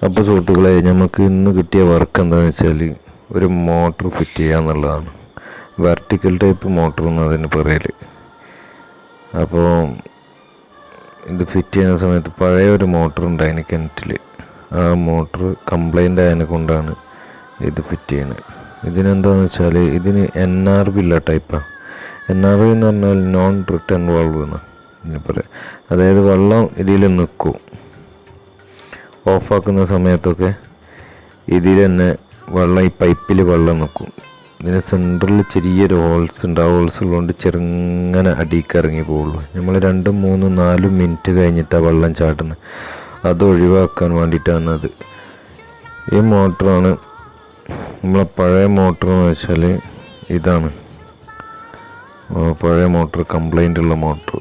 അപ്പോൾ സുഹൃത്തുക്കളെ, നമുക്ക് ഇന്ന് കിട്ടിയ വർക്ക് എന്താണെന്ന് വെച്ചാൽ ഒരു മോട്ടർ ഫിറ്റ് ചെയ്യുക എന്നുള്ളതാണ്. വെർട്ടിക്കൽ ടൈപ്പ് മോട്ടർ എന്ന് അതിന് പറയൽ. അപ്പോൾ ഇത് ഫിറ്റ് ചെയ്യുന്ന സമയത്ത് പഴയ ഒരു മോട്ടർ ഉണ്ടായിന് കിണറ്റിൽ. ആ മോട്ടർ കംപ്ലൈൻ്റ് ആയതിനെ കൊണ്ടാണ് ഇത് ഫിറ്റ് ചെയ്യുന്നത്. ഇതിനെന്താണെന്ന് വെച്ചാൽ ഇതിന് NRV ഉള്ള ടൈപ്പാണ്. NRV എന്ന് പറഞ്ഞാൽ നോൺ റിട്ടേൺ വാൾവ് എന്ന് പറയാം. അതായത് വെള്ളം ഇതിൽ നിൽക്കും. ഓഫാക്കുന്ന സമയത്തൊക്കെ ഇതിൽ തന്നെ വെള്ളം, ഈ പൈപ്പിൽ വെള്ളം നിൽക്കും. ഇതിന് സെൻറ്ററിൽ ചെറിയൊരു ഹോൾസ് ഉണ്ട്. ആ ഹോൾസ് ഉള്ളതുകൊണ്ട് ചെറുങ്ങനെ അടിക്ക് ഇറങ്ങി പോകുള്ളൂ. നമ്മൾ 2, 3, 4 മിനിറ്റ് കഴിഞ്ഞിട്ടാണ് വെള്ളം ചാടുന്നത്. അത് ഒഴിവാക്കാൻ വേണ്ടിയിട്ടാണ് അത്. ഈ മോട്ടറാണ് നമ്മളെ പഴയ മോട്ടർ എന്ന് വെച്ചാൽ ഇതാണ്. പഴയ മോട്ടർ, കംപ്ലൈൻ്റ് ഉള്ള മോട്ടർ.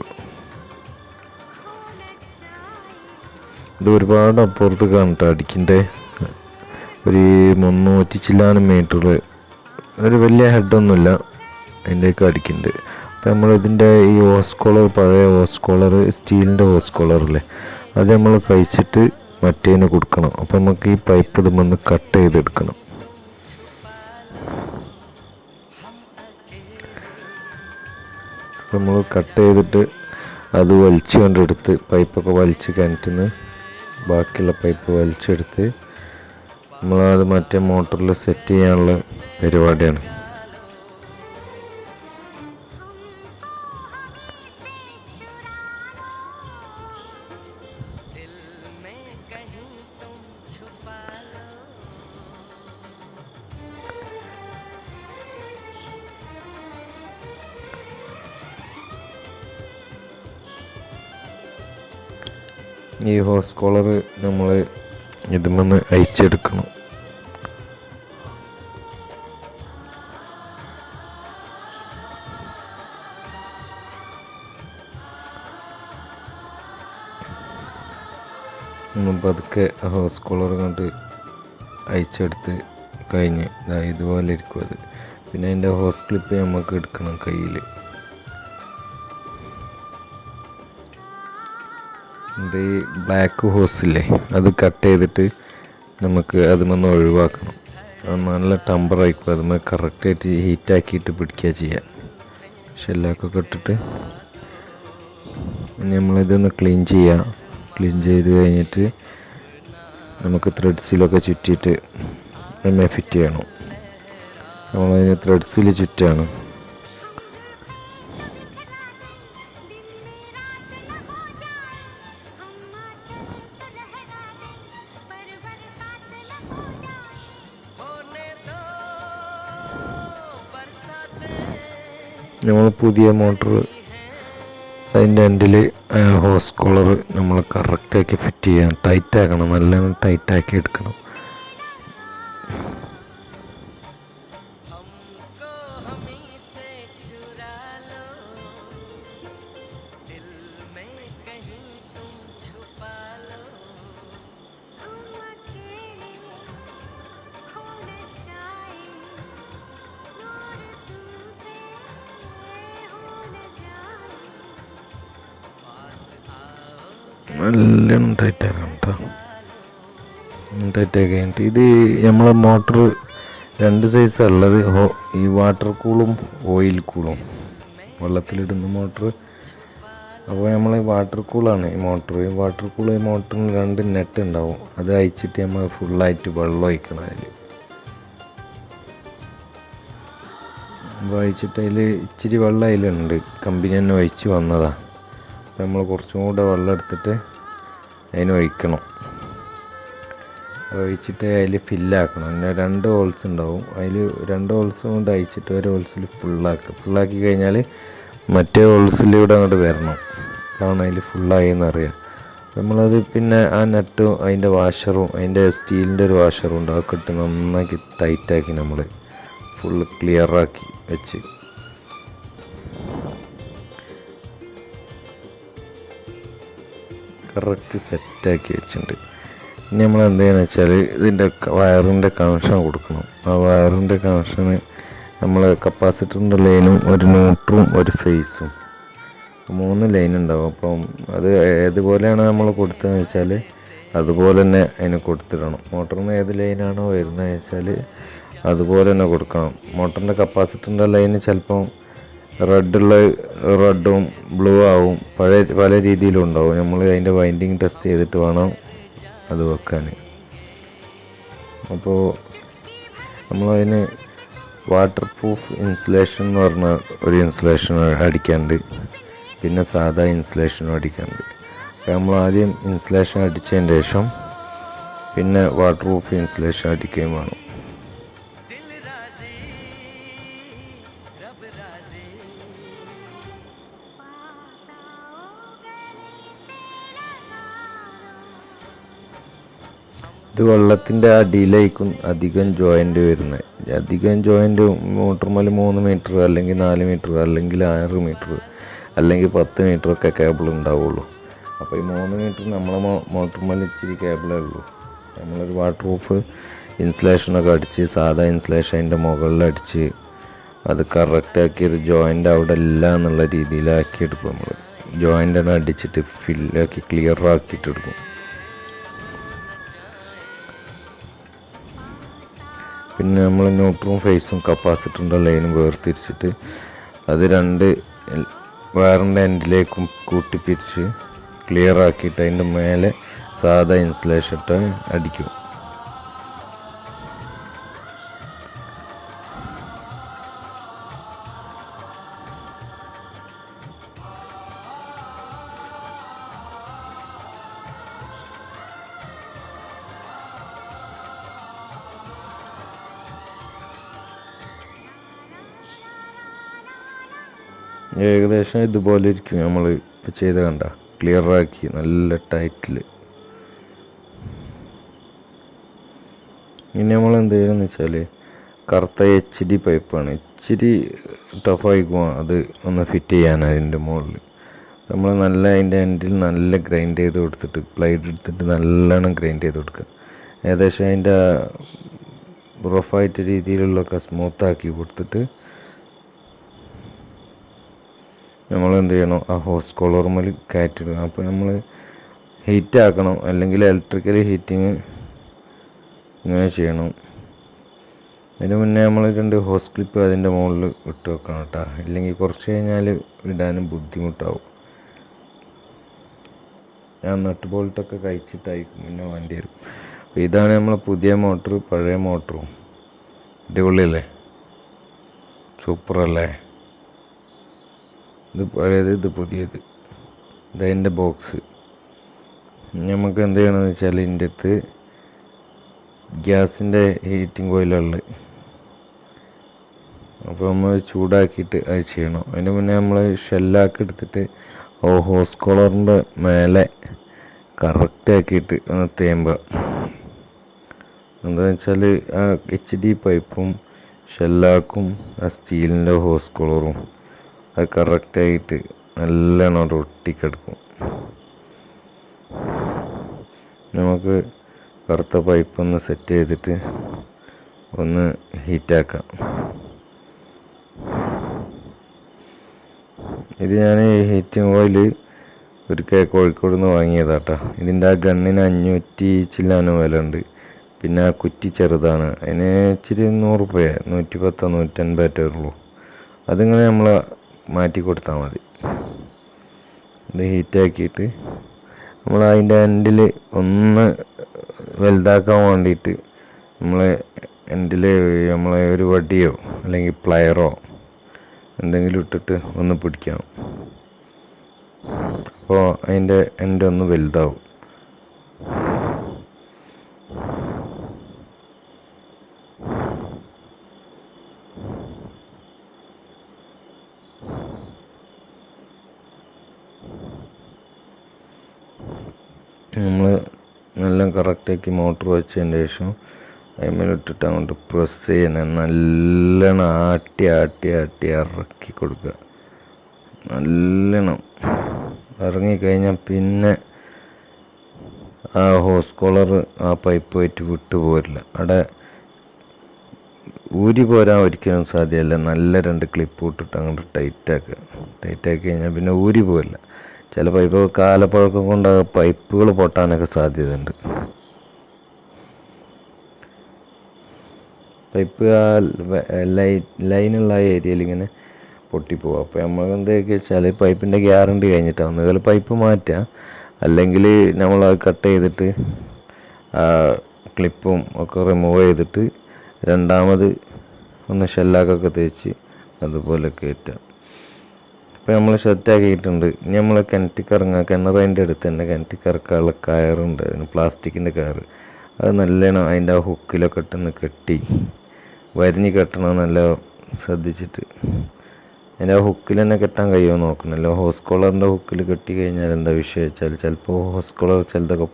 ഇത് ഒരുപാട് അപ്പുറത്ത് കാണട്ടെ അടിക്കിൻ്റെ ഒരു 300 ചില്ലാനും മീറ്റർ. ഒരു വലിയ ഹെഡൊന്നുമില്ല, അതിൻ്റെയൊക്കെ അടിക്കുന്നുണ്ട്. അപ്പോൾ നമ്മളിതിൻ്റെ ഈ ഹോസ് കോളർ, പഴയ ഹോസ് കോളർ, സ്റ്റീലിൻ്റെ ഹോസ് കോളറില്ലേ, അത് നമ്മൾ കഴിച്ചിട്ട് മറ്റേതിന് കൊടുക്കണം. അപ്പോൾ നമുക്ക് ഈ പൈപ്പ് ഇതുമൊന്ന് കട്ട് ചെയ്തെടുക്കണം. നമ്മൾ കട്ട് ചെയ്തിട്ട് അത് വലിച്ചു കൊണ്ടെടുത്ത്, പൈപ്പൊക്കെ വലിച്ച് കിണറ്റിന്ന് ബാക്കിയുള്ള പൈപ്പ് വലിച്ചെടുത്ത് നമ്മളത് മറ്റേ മോട്ടറിൽ സെറ്റ് ചെയ്യാനുള്ള പരിപാടിയാണ്. ഈ ഹോസ് കോളർ നമ്മൾ ഇതിൽ അയച്ചെടുക്കണം. പതുക്കെ ഹോസ് കോളർ കണ്ട് അയച്ചെടുത്ത് കഴിഞ്ഞ് ഇതുപോലെ ഇരിക്കും അത്. പിന്നെ അതിൻ്റെ ഹോസ് ക്ലിപ്പ് നമുക്ക് എടുക്കണം കയ്യിൽ. ഇത് ഈ ബ്ലാക്ക് ഹോസില്ലേ, അത് കട്ട് ചെയ്തിട്ട് നമുക്ക് അതിമൊന്ന് ഒഴിവാക്കണം. അത് നല്ല ടെമ്പറായിരിക്കും. അതുമ്മ കറക്റ്റായിട്ട് ഹീറ്റാക്കിയിട്ട് പിടിക്കുക ചെയ്യുക. ഷെല്ലൊക്കെ ഇട്ടിട്ട് നമ്മളിതൊന്ന് ക്ലീൻ ചെയ്യുക. ക്ലീൻ ചെയ്ത് കഴിഞ്ഞിട്ട് നമുക്ക് ത്രെഡ്സിലൊക്കെ ചുറ്റിയിട്ട് അതിനെ ഫിറ്റ് ചെയ്യണം. നമ്മളതിന് ത്രെഡ്സിൽ ചുറ്റാണ്. നമ്മൾ പുതിയ മോട്ടർ അതിൻ്റെ എൻഡിൽ ഹോസ് കോളർ നമ്മൾ കറക്റ്റാക്കി ഫിറ്റ് ചെയ്യാൻ, ടൈറ്റാക്കണം, നല്ലോണം ടൈറ്റാക്കി എടുക്കണം. നല്ലോണം ടൈറ്റാക്കണം കേട്ടോ. ടൈറ്റാക്കി കഴിഞ്ഞിട്ട് ഇത് നമ്മളെ മോട്ടർ 2 സൈസാണ് ഉള്ളത്. ഈ വാട്ടർ കൂളും ഓയിൽ കൂളും, വെള്ളത്തിലിടുന്ന മോട്ടർ. അപ്പോൾ നമ്മൾ വാട്ടർ കൂളാണ് ഈ മോട്ടർ. വാട്ടർ കൂൾ ഈ മോട്ടറിന് 2 നെറ്റ് ഉണ്ടാവും. അത് അയച്ചിട്ട് നമ്മൾ ഫുള്ളായിട്ട് വെള്ളം ഒഴിക്കണം. അതിൽ ഒഴിച്ചിട്ട് അതിൽ ഇച്ചിരി വെള്ളം അതിലുണ്ട്, കമ്പനി തന്നെ ഒഴിച്ച് വന്നതാണ്. അപ്പോൾ നമ്മൾ കുറച്ചും കൂടെ വെള്ളം എടുത്തിട്ട് അതിന് ഒഴിക്കണം. ഒഴിച്ചിട്ട് അതിൽ ഫില്ലാക്കണം. പിന്നെ 2 ഹോൾസ് ഉണ്ടാവും. അതിൽ 2 ഹോൾസ് കൊണ്ട് അയച്ചിട്ട് ഒരു ഹോൾസിൽ ഫുള്ളാക്കുക. ഫുള്ളാക്കി കഴിഞ്ഞാൽ മറ്റേ ഹോൾസിലൂടെ അങ്ങോട്ട് വരണം. അതാണ് അതിൽ ഫുള്ളായി എന്നറിയാം. നമ്മളത് പിന്നെ ആ നെട്ടും അതിൻ്റെ വാഷറും, അതിൻ്റെ സ്റ്റീലിൻ്റെ ഒരു വാഷറും ഉണ്ട്, അതൊക്കെ ഇട്ട് നന്നാക്കി ടൈറ്റാക്കി നമ്മൾ ഫുള്ള് ക്ലിയറാക്കി വെച്ച് കറക്റ്റ് സെറ്റാക്കി വെച്ചിട്ടുണ്ട്. ഇനി നമ്മൾ എന്ത് ചെയ്യുന്നത് വെച്ചാൽ ഇതിൻ്റെ വയറിൻ്റെ കണക്ഷൻ കൊടുക്കണം. ആ വയറിൻ്റെ കണക്ഷന് നമ്മൾ കപ്പാസിറ്ററിൻ്റെ ലൈനും ഒരു ന്യൂട്രും ഒരു ഫേസും 3 ലൈൻ ഉണ്ടാവും. അപ്പം അത് ഏതുപോലെയാണ് നമ്മൾ കൊടുത്തതെന്ന് വെച്ചാൽ അതുപോലെ തന്നെ അതിന് കൊടുത്തിടണം. മോട്ടറിന് ഏത് ലൈനാണോ വരുന്നത് വെച്ചാൽ അതുപോലെ തന്നെ കൊടുക്കണം. മോട്ടറിൻ്റെ കപ്പാസിറ്ററിൻ്റെ ലൈന് ചിലപ്പം റെഡും ബ്ലൂ ആവും, പല രീതിയിലും ഉണ്ടാവും. നമ്മൾ അതിൻ്റെ വൈൻഡിങ് ടെസ്റ്റ് ചെയ്തിട്ട് വേണം അത് വെക്കാൻ. അപ്പോൾ നമ്മളതിന് വാട്ടർ പ്രൂഫ് ഇൻസുലേഷൻ എന്ന് പറഞ്ഞ ഒരു ഇൻസുലേഷൻ അടിക്കാണ്ട്, പിന്നെ സാധാ ഇൻസുലേഷനും അടിക്കാണ്ട്. അപ്പോൾ നമ്മൾ ആദ്യം ഇൻസുലേഷൻ അടിച്ചതിന് ശേഷം പിന്നെ വാട്ടർ പ്രൂഫ് ഇൻസുലേഷൻ അടിക്കുകയും വേണം. ഇത് വെള്ളത്തിൻ്റെ അടിയിലേക്കും അധികം ജോയിൻ്റ് വരുന്നത്. അധികം ജോയിൻ്റ് മോട്ടർമേൽ 3 മീറ്റർ അല്ലെങ്കിൽ 4 മീറ്റർ അല്ലെങ്കിൽ 6 മീറ്റർ അല്ലെങ്കിൽ 10 മീറ്ററൊക്കെ കേബിൾ ഉണ്ടാവുള്ളൂ. അപ്പോൾ ഈ 3 മീറ്റർ നമ്മളെ മോട്ടർമേൽ ഇച്ചിരി കേബിളേ ഉള്ളൂ. നമ്മളൊരു വാട്ടർ പ്രൂഫ് ഇൻസുലേഷനൊക്കെ അടിച്ച് സാധാ ഇൻസുലേഷൻ അതിൻ്റെ മുകളിലടിച്ച് അത് കറക്റ്റാക്കിയൊരു ജോയിൻ്റ് അവിടെ ഇല്ല എന്നുള്ള രീതിയിലാക്കിയെടുക്കും. നമ്മൾ ജോയിൻ്റാണ് അടിച്ചിട്ട് ഫില്ലാക്കി ക്ലിയർ ആക്കിയിട്ടെടുക്കും. പിന്നെ നമ്മൾ ന്യൂട്രലും ഫേസും കപ്പാസിറ്ററിൻ്റെ ലൈനും വേർതിരിച്ചിട്ട് അത് വേറിൻ്റെ എൻഡിലേക്കും കൂട്ടിപ്പിരിച്ച് ക്ലിയർ ആക്കിയിട്ട് അതിൻ്റെ മേലെ സാധാ ഇൻസുലേഷൻ ഇട്ട് അടിക്കും. ഏകദേശം ഇതുപോലെ ഇരിക്കും. നമ്മൾ ഇപ്പോൾ ചെയ്ത് കണ്ട ക്ലിയറാക്കി നല്ല ടൈറ്റിൽ. ഇനി നമ്മൾ എന്ത് ചെയ്യണമെന്ന് വെച്ചാൽ കറുത്ത HD പൈപ്പാണ്, ഇച്ചിരി ടഫായിക്കും അത് ഒന്ന് ഫിറ്റ് ചെയ്യാൻ. അതിൻ്റെ മുകളിൽ നമ്മൾ നല്ല അതിൻ്റെ എൻഡിൽ നല്ല ഗ്രൈൻഡ് ചെയ്ത് കൊടുത്തിട്ട് പ്ലൈഡ് എടുത്തിട്ട് നല്ലോണം ഗ്രൈൻഡ് ചെയ്ത് കൊടുക്കുക. ഏകദേശം അതിൻ്റെ റഫായിട്ട് രീതിയിലുള്ളതൊക്കെ സ്മൂത്താക്കി കൊടുത്തിട്ട് നമ്മൾ എന്ത് ചെയ്യണം, ആ ഹോസ് കോളർമേൽ കയറ്റിടുക. അപ്പോൾ നമ്മൾ ഹീറ്റ് ആക്കണം, അല്ലെങ്കിൽ ഇലക്ട്രിക്കൽ ഹീറ്റിങ് ഇങ്ങനെ ചെയ്യണം. അതിന് മുന്നേ നമ്മൾ 2 ഹോസ് ക്ലിപ്പ് അതിൻ്റെ മുകളിൽ ഇട്ട് വെക്കണം കേട്ടോ, ഇല്ലെങ്കിൽ കുറച്ച് കഴിഞ്ഞാൽ ഇടാനും ബുദ്ധിമുട്ടാവും. ഞാൻ നട്ട് ബോൾട്ടൊക്കെ കഴിച്ചിട്ടായിരിക്കും പിന്നെ വേണ്ടി വരും. അപ്പോൾ ഇതാണ് നമ്മളെ പുതിയ മോട്ടർ. പഴയ മോട്ടറും അടിപൊളിയല്ലേ, സൂപ്പറല്ലേ. ഇത് പഴയത്, ഇത് പുതിയത്. ഇതതിൻ്റെ ബോക്സ്. നമുക്ക് എന്ത് ചെയ്യണമെന്ന് വെച്ചാൽ ഇതിൻ്റെ അടുത്ത് ഗ്യാസിൻ്റെ ഹീറ്റിംഗ് കോയിലുള്ളത്. അപ്പോൾ നമ്മൾ ചൂടാക്കിയിട്ട് അത് ചെയ്യണം. അതിന് മുന്നേ നമ്മൾ ഷെല്ലാക്കി എടുത്തിട്ട് ഹോസ് കോളറിൻ്റെ മേലെ കറക്റ്റാക്കിയിട്ട് ഒന്ന് തേമ്പുക. എന്താണെന്ന് വെച്ചാൽ ആ HD പൈപ്പും ഷെല്ലാക്കും ആ സ്റ്റീലിൻ്റെ ഹോസ് കോളറും അത് കറക്റ്റായിട്ട് നല്ലോണം ഒട്ടിക്കെടുക്കും. നമുക്ക് കറുത്ത പൈപ്പൊന്ന് സെറ്റ് ചെയ്തിട്ട് ഒന്ന് ഹീറ്റാക്കാം. ഇത് ഞാൻ ഹീറ്റിംഗ് ഓയിൽ ഒരിക്കൽ കോഴിക്കോട് നിന്ന് വാങ്ങിയതാട്ടോ. ഇതിൻ്റെ ആ ഗണ്ണിന് 500 ചില്ലാനും വില ഉണ്ട്. പിന്നെ ആ കുറ്റി ചെറുതാണ്, അതിന് ഇച്ചിരി 100 രൂപ, 110 150 ഉള്ളൂ. അതിങ്ങനെ നമ്മൾ മാറ്റി കൊടുത്താൽ മതി. ഇത് ഹീറ്റാക്കിയിട്ട് നമ്മൾ അതിൻ്റെ എൻഡിൽ ഒന്ന് വലുതാക്കാൻ വേണ്ടിയിട്ട് നമ്മൾ എൻഡിൽ നമ്മളെ ഒരു വടിയോ അല്ലെങ്കിൽ പ്ലയറോ എന്തെങ്കിലും ഇട്ടിട്ട് ഒന്ന് പിടിക്കണം. അപ്പോൾ അതിൻ്റെ എൻഡ് ഒന്ന് വലുതാവും. നമ്മൾ നല്ല കറക്റ്റാക്കി മോട്ടർ വെച്ചതിന് ശേഷം അതിന്മേലിട്ടിട്ട് അങ്ങോട്ട് പ്രസ് ചെയ്യണം. നല്ലോണം ആട്ടി ആട്ടി ആട്ടി ഇറക്കി കൊടുക്കുക. നല്ലോണം ഇറങ്ങിക്കഴിഞ്ഞാൽ പിന്നെ ആ ഹോസ് കോളർ ആ പൈപ്പ് ആയിട്ട് വിട്ടുപോരില്ല. അവിടെ ഊരി പോരാൻ ഒരിക്കലും സാധ്യമല്ല. നല്ല 2 ക്ലിപ്പ് ഇട്ടിട്ട് അങ്ങോട്ട് ടൈറ്റാക്കുക. ടൈറ്റാക്കി കഴിഞ്ഞാൽ പിന്നെ ഊരി പോരില്ല. ചില പൈപ്പ് കാലപ്പഴക്കം കൊണ്ട് പൈപ്പുകൾ പൊട്ടാനൊക്കെ സാധ്യതയുണ്ട്. പൈപ്പ് ആ ലൈനുള്ള ഏരിയയിൽ ഇങ്ങനെ പൊട്ടിപ്പോവും. അപ്പോൾ നമ്മൾ എന്തൊക്കെ വെച്ചാൽ പൈപ്പിൻ്റെ ഗ്യാരണ്ടി കഴിഞ്ഞിട്ടാണ് ഒന്നുകിൽ പൈപ്പ് മാറ്റുക, അല്ലെങ്കിൽ നമ്മൾ അത് കട്ട് ചെയ്തിട്ട് ക്ലിപ്പും ഒക്കെ റിമൂവ് ചെയ്തിട്ട് രണ്ടാമത് ഒന്ന് ഷെല്ലാക്കൊക്കെ തേച്ച് അതുപോലെ കയറ്റുക. അപ്പോൾ നമ്മൾ സെറ്റാക്കിയിട്ടുണ്ട്. ഇനി നമ്മൾ കിണറ്റിക്കിറങ്ങുക. കിണറതിൻ്റെ അടുത്ത് തന്നെ കിണറ്റിക്കിറക്കാനുള്ള കയറുണ്ട്, അതിന് പ്ലാസ്റ്റിക്കിൻ്റെ കയറ്. അത് നല്ലോണം അതിൻ്റെ ആ ഹുക്കിലൊക്കെ ഇട്ടൊന്ന് കെട്ടി വരിഞ്ഞ് കെട്ടണം, നല്ല ശ്രദ്ധിച്ചിട്ട്. അതിൻ്റെ ആ ഹുക്കിൽ തന്നെ കെട്ടാൻ കഴിയുമോ നോക്കണമല്ലോ. ഹോസ് കോളറിൻ്റെ ഹുക്കിൽ കെട്ടി കഴിഞ്ഞാൽ എന്താ വിഷയം വെച്ചാൽ ചിലപ്പോൾ ഹോസ് കോളർ ചിലതൊക്കെ